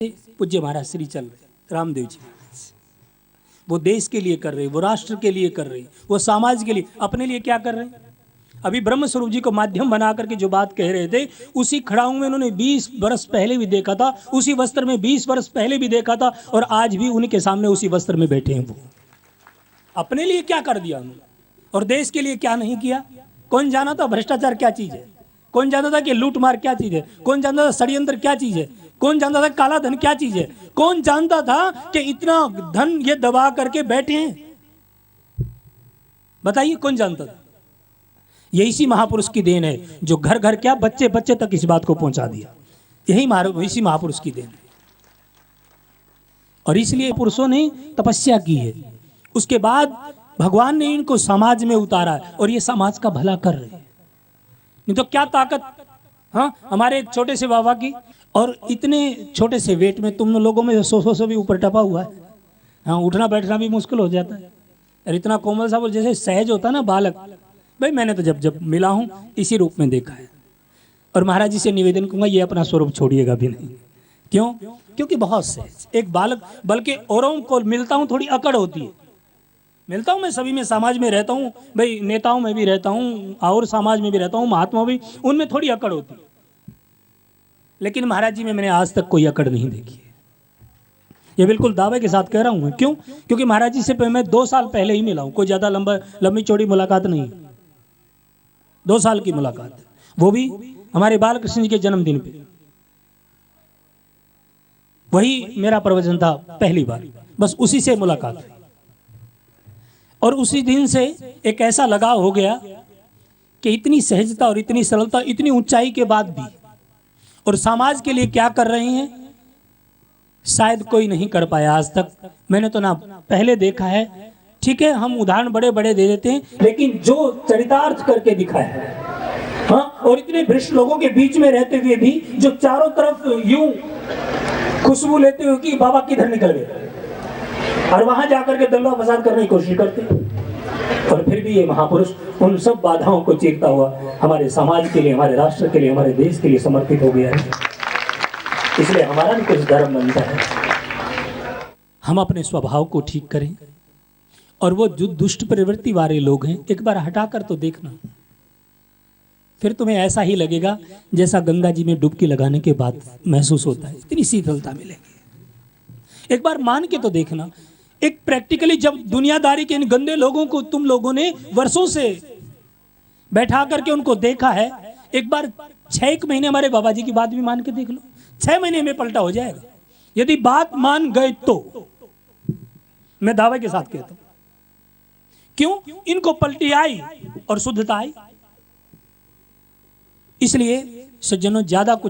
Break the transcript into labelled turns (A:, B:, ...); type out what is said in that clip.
A: पूज्य महाराज श्री चल रहे रामदेव जी, वो देश के लिए कर रहे, वो राष्ट्र के लिए कर रहे, वो समाज के लिए, अपने लिए क्या कर रहे हैं। अभी ब्रह्म स्वरूप जी को माध्यम बना करके जो बात कह रहे थे, उसी खड़ाऊ में उन्होंने 20 वर्ष पहले भी देखा था, उसी वस्त्र में 20 वर्ष पहले भी देखा था, और आज भी उनके सामने उसी वस्त्र में बैठे हैं। वो अपने लिए क्या कर दिया उन्होंने और देश के लिए क्या नहीं किया। कौन जाना था भ्रष्टाचार क्या चीज है, कौन जानता था कि लूटमार क्या चीज है, कौन जानता था षड्यंत्र क्या चीज है, कौन जानता था काला धन क्या चीज है, कौन जानता था कि इतना धन ये दबा करके बैठे हैं। बताइए कौन जानता था। ये इसी महापुरुष की देन है जो घर घर क्या बच्चे बच्चे तक इस बात को पहुंचा दिया। यही इसी महापुरुष की देन है। और इसलिए पुरुषों ने तपस्या की है, उसके बाद भगवान ने इनको समाज में उतारा है और ये समाज का भला कर रहे हैं। नहीं तो क्या ताकत, हाँ, हमारे छोटे से बाबा की, और इतने छोटे से वेट में तुम लोगों में 100 से भी ऊपर टपा हुआ है। हाँ, उठना बैठना भी मुश्किल हो जाता है। और इतना कोमल सा बोल जैसे सहज होता ना बालक, भाई मैंने तो जब मिला हूं इसी रूप में देखा है। और महाराज जी से निवेदन करूंगा, ये अपना स्वरूप छोड़िएगा भी नहीं। क्यों? क्योंकि बहुत सहज एक बालक, बल्कि औरों को मिलता हूं थोड़ी अकड़ होती है। मिलता हूं मैं सभी में, समाज में रहता हूं, भाई नेताओं में भी रहता हूं और समाज में भी रहता हूं, महात्मा भी, उनमें थोड़ी अकड़ होती है। लेकिन महाराज जी में मैंने आज तक कोई अकड़ नहीं देखी है। ये बिल्कुल दावे के साथ कह रहा हूं। क्यों? क्योंकि महाराज जी से मैं 2 साल पहले ही मिला हूं, कोई ज्यादा लंबी चौड़ी मुलाकात नहीं, 2 साल की मुलाकात, वो भी हमारे बालकृष्ण जी के जन्मदिन पे। वही मेरा प्रवचन था पहली बार, बस उसी से मुलाकात हुई। और उसी दिन से एक ऐसा लगाव हो गया कि इतनी सहजता और इतनी सरलता, इतनी ऊंचाई के बाद भी, और समाज के लिए क्या कर रहे हैं शायद कोई नहीं कर पाया आज तक। मैंने तो ना पहले देखा है। ठीक है, हम उदाहरण बड़े बड़े दे देते हैं, लेकिन जो चरितार्थ करके दिखाया है, हाँ, और इतने भ्रष्ट लोगों के बीच में रहते हुए भी जो चारों तरफ यूं खुशबू लेते हुए कि बाबा किधर निकल गए, और वहां जाकर के दंगा फसाद करने की कोशिश करते, और फिर भी ये महापुरुष उन सब बाधाओं को चीरता हुआ हमारे समाज के लिए, हमारे राष्ट्र के लिए, हमारे देश के लिए समर्पित हो गया है। इसलिए हमारा भी कुछ धर्म बनता है, हम अपने स्वभाव को ठीक करें। और वो जो दुष्ट प्रवृत्ति वाले लोग हैं, एक बार हटाकर तो देखना, फिर तुम्हें ऐसा ही लगेगा जैसा गंगा जी में डुबकी लगाने के बाद महसूस होता है, इतनी शीतलता मिलेगी। एक बार मान के तो देखना, एक प्रैक्टिकली जब दुनियादारी के इन गंदे लोगों को तुम लोगों ने वर्षों से बैठा करके उनको देखा है, एक बार 6 महीने हमारे बाबा जी की बात भी मान के देख लो, 6 महीने में पलटा हो जाएगा यदि बात मान गए तो। मैं दावे के साथ कहता हूं। क्यों? इनको पलटी आई और शुद्धता आई। इसलिए सज्जनों, ज्यादा कुछ